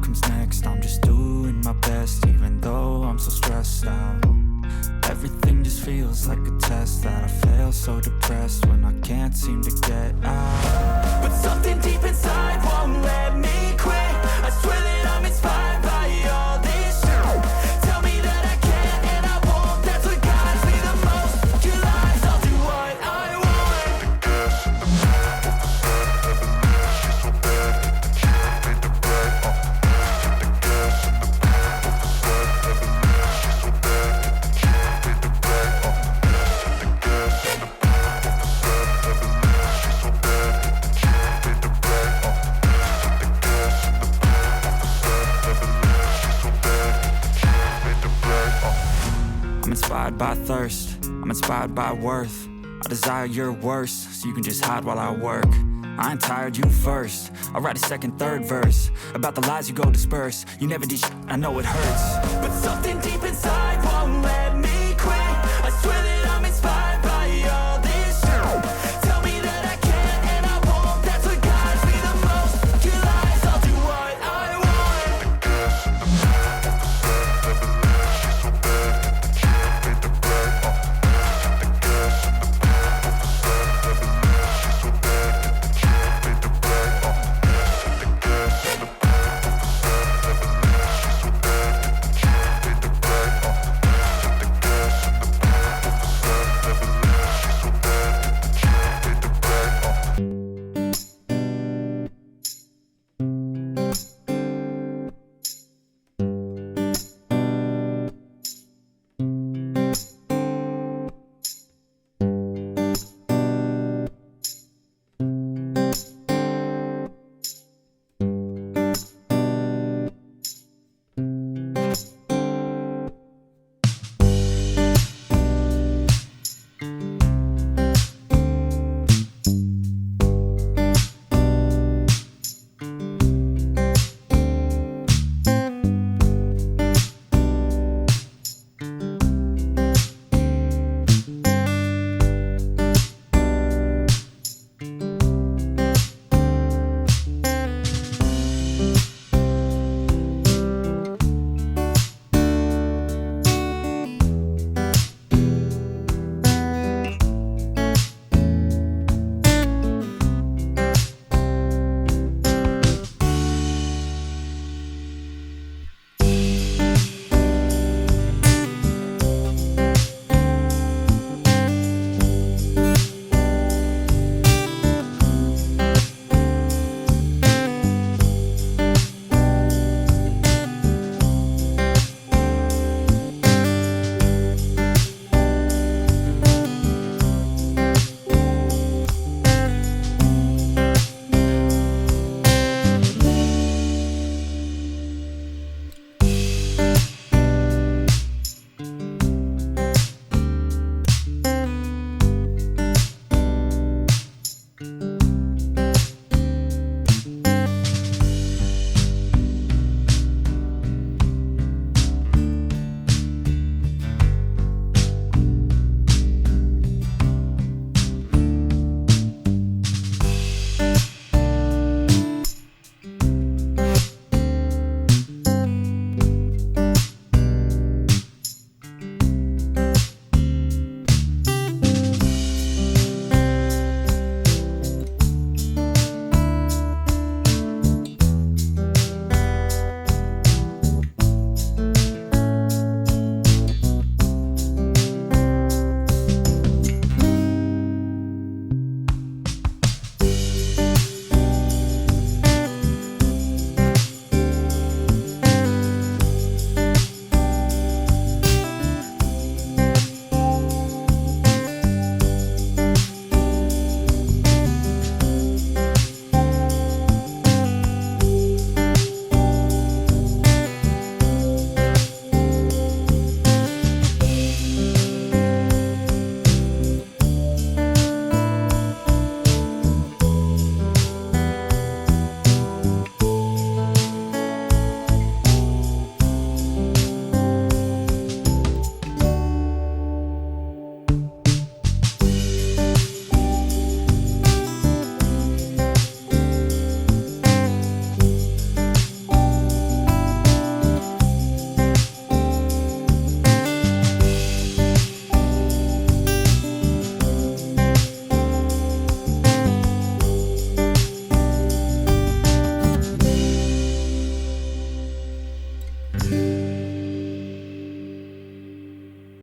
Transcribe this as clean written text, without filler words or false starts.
comes next. I'm just doing my best, even though I'm so stressed out. Everything just feels like a test that I fail, so depressed when I can't seem to get out. But something deep inside won't let me quit. I swear that I'm inspired by all this shit. Tell me that I can and I won't. That's what guides me the most. Your lies, I'll do what I want. I'm inspired by thirst, I'm inspired by worth. I desire your worst, so you can just hide while I work. I ain't tired, you first. I'll write a second, third verse about the lies you go disperse. You never did shit, I know it hurts. But something deep inside